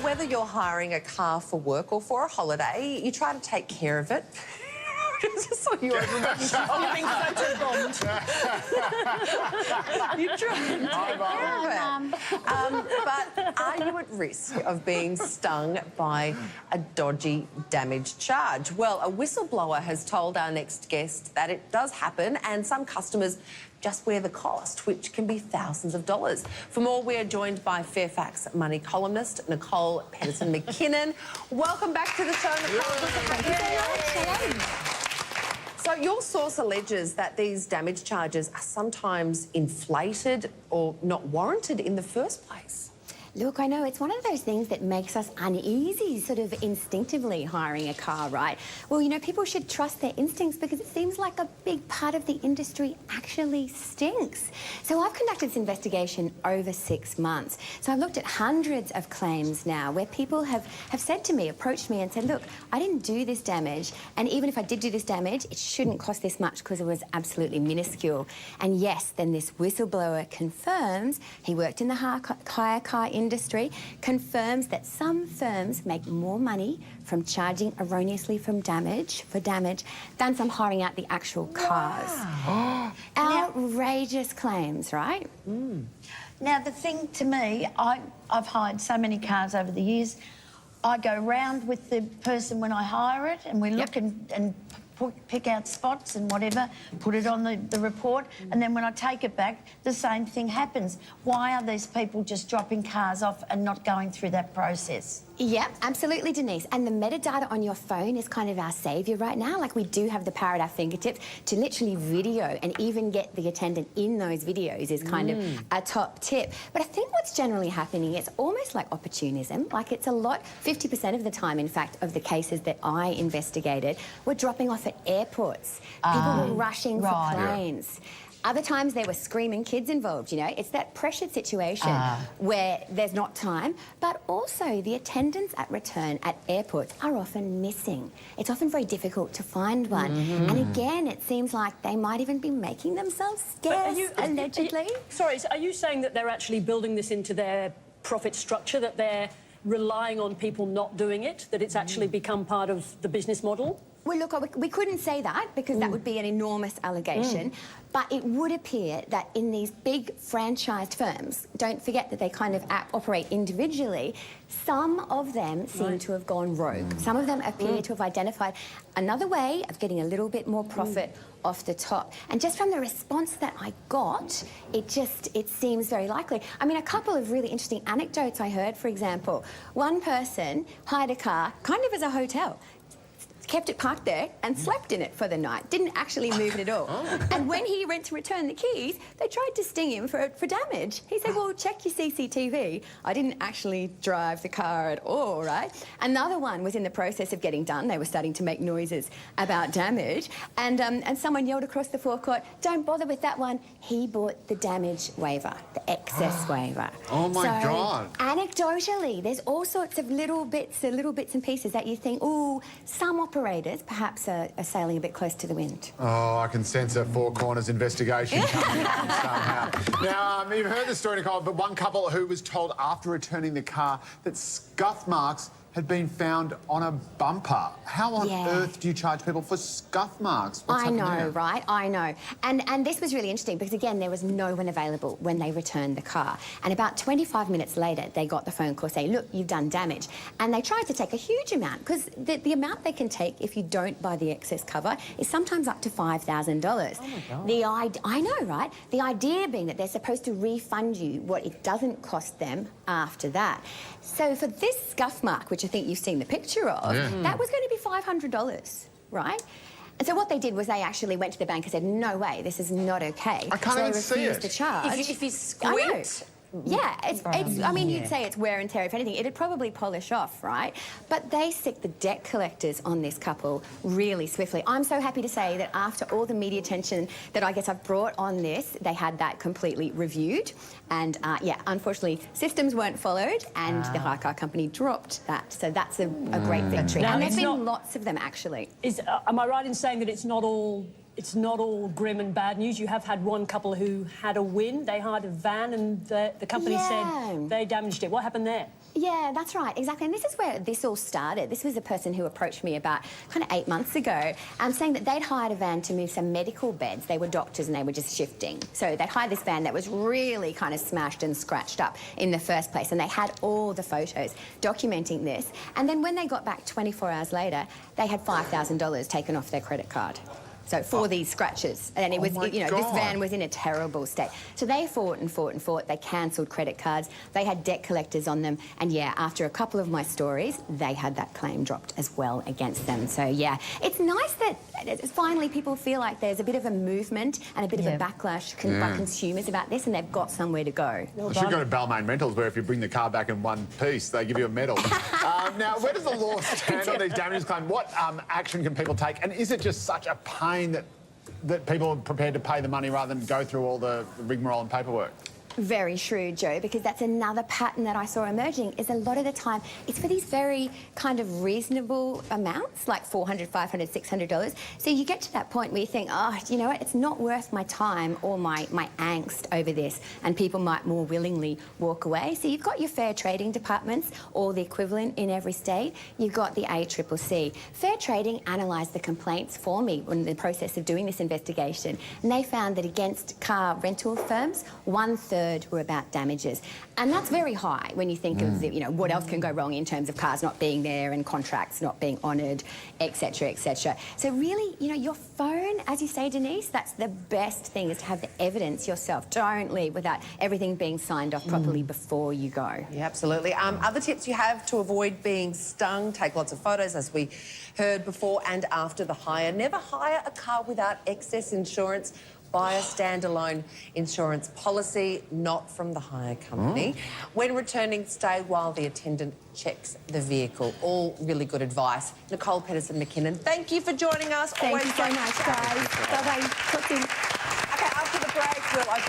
whether you're hiring a car for work or for a holiday, you try to take care of it. I just saw you over my shoulder. You're being photobombed. You try to take care of it. But are you at risk of being stung by a dodgy damage charge? Well, a whistleblower has told our next guest that it does happen, and some customers just wear the cost, which can be thousands of dollars. For more, we are joined by Fairfax Money columnist Nicole Pedersen-McKinnon. Welcome back to the show, Nicole. Thank you very much. So your source alleges that these damage charges are sometimes inflated or not warranted in the first place. Look, I know it's one of those things that makes us uneasy, sort of instinctively hiring a car, right? Well, you know, people should trust their instincts because it seems like a big part of the industry actually stinks. So I've conducted this investigation over 6 months. So I've looked at hundreds of claims now where people have said to me, approached me and said, look, I didn't do this damage, and even if I did do this damage, it shouldn't cost this much because it was absolutely minuscule. And yes, then this whistleblower confirms, he worked in the hire car industry, confirms that some firms make more money from charging erroneously for damage than from hiring out the actual cars. Wow. Outrageous claims, right? Mm. Now, the thing to me, I've hired so many cars over the years. I go round with the person when I hire it, and we look and pick out spots and whatever, put it on the report, and then when I take it back, the same thing happens. Why are these people just dropping cars off and not going through that process? Yeah, absolutely, Denise. And the metadata on your phone is kind of our saviour right now. Like, we do have the power at our fingertips to literally video and even get the attendant in those videos is kind of a top tip. But I think what's generally happening, it's almost like opportunism. Like, it's a lot, 50% of the time, in fact, of the cases that I investigated were dropping off at airports. People were rushing for planes. Other times there were screaming kids involved, you know. It's that pressured situation where there's not time, but also the attendants at return at airports are often missing. It's often very difficult to find one. And again, it seems like they might even be making themselves scarce, allegedly. Sorry, so are you saying that they're actually building this into their profit structure, that they're relying on people not doing it, that it's actually become part of the business model? Well, look, we couldn't say that because that would be an enormous allegation, but it would appear that in these big franchised firms, don't forget that they kind of operate individually, some of them seem to have gone rogue. Some of them appear to have identified another way of getting a little bit more profit off the top. And just from the response that I got, it seems very likely. I mean, a couple of really interesting anecdotes I heard, for example. One person hired a car kind of as a hotel, kept it parked there and slept in it for the night. Didn't actually move it at all. And when he went to return the keys, they tried to sting him for damage. He said, well, check your CCTV. I didn't actually drive the car at all, right? Another one was in the process of getting done. They were starting to make noises about damage. And someone yelled across the forecourt, don't bother with that one. He bought the damage waiver, the excess waiver. Oh, my God. Anecdotally, there's all sorts of little bits and pieces that you think, ooh, some operators perhaps are sailing a bit close to the wind. Oh, I can sense a Four Corners investigation coming on somehow. Now, you've heard the story, Nicole, but one couple who was told after returning the car that scuff marks had been found on a bumper. How on earth do you charge people for scuff marks? I know, right? I know. And this was really interesting because, again, there was no one available when they returned the car. And about 25 minutes later, they got the phone call saying, look, you've done damage. And they tried to take a huge amount because the amount they can take if you don't buy the excess cover is sometimes up to $5,000. Oh, my God. I know, right? The idea being that they're supposed to refund you what it doesn't cost them after that. So for this scuff mark, which I think you've seen the picture of, that was going to be $500, right? And so what they did was they actually went to the bank and said, no way, this is not okay. I can't even see it. So they refused the charge. If you squint... Yeah, I mean, you'd say it's wear and tear. If anything, it'd probably polish off, right? But they sick the debt collectors on this couple really swiftly. I'm so happy to say that after all the media attention that I guess I've brought on this, they had that completely reviewed. And, yeah, unfortunately, systems weren't followed and the hire car company dropped that. So that's a great victory. Now, and there's been lots of them, actually. Am I right in saying that it's not all it's not all grim and bad news. You have had one couple who had a win. They hired a van and the company said they damaged it. What happened there? Yeah, that's right, exactly. And this is where this all started. This was a person who approached me about kind of 8 months ago, saying that they'd hired a van to move some medical beds. They were doctors and they were just shifting. So they'd hired this van that was really kind of smashed and scratched up in the first place, and they had all the photos documenting this. And then when they got back 24 hours later, they had $5,000 taken off their credit card. So for these scratches, and it was, you know, this van was in a terrible state. So they fought and fought and fought. They cancelled credit cards. They had debt collectors on them, and yeah, after a couple of my stories, they had that claim dropped as well against them. So yeah, it's nice that finally people feel like there's a bit of a movement and a bit of a backlash by consumers about this, and they've got somewhere to go. I should go to Balmain Rentals, where if you bring the car back in one piece, they give you a medal. Now, where does the law stand on these damages claims? What action can people take, and is it just such a pain that people are prepared to pay the money rather than go through all the rigmarole and paperwork? Very shrewd, Joe, because that's another pattern that I saw emerging, is a lot of the time it's for these very kind of reasonable amounts, like $400, $500, $600. So you get to that point where you think, oh, you know what, it's not worth my time or my angst over this, and people might more willingly walk away. So you've got your fair trading departments, or the equivalent in every state. You've got the ACCC. Fair Trading analysed the complaints for me in the process of doing this investigation, and they found that against car rental firms, 1/3 were about damages. And that's very high when you think of, you know, what else can go wrong in terms of cars not being there and contracts not being honoured, etc., etc. So really, you know, your phone, as you say, Denise, that's the best thing, is to have the evidence yourself. Don't leave without everything being signed off properly before you go. Yeah, absolutely. Other tips you have to avoid being stung: take lots of photos, as we heard before, and after the hire. Never hire a car without excess insurance. Buy a standalone insurance policy, not from the hire company. When returning, stay while the attendant checks the vehicle. All really good advice. Nicole Pedersen-McKinnon, thank you for joining us. Thank you so much, guys. Bye-bye. Talk soon. Okay, after the break, we'll open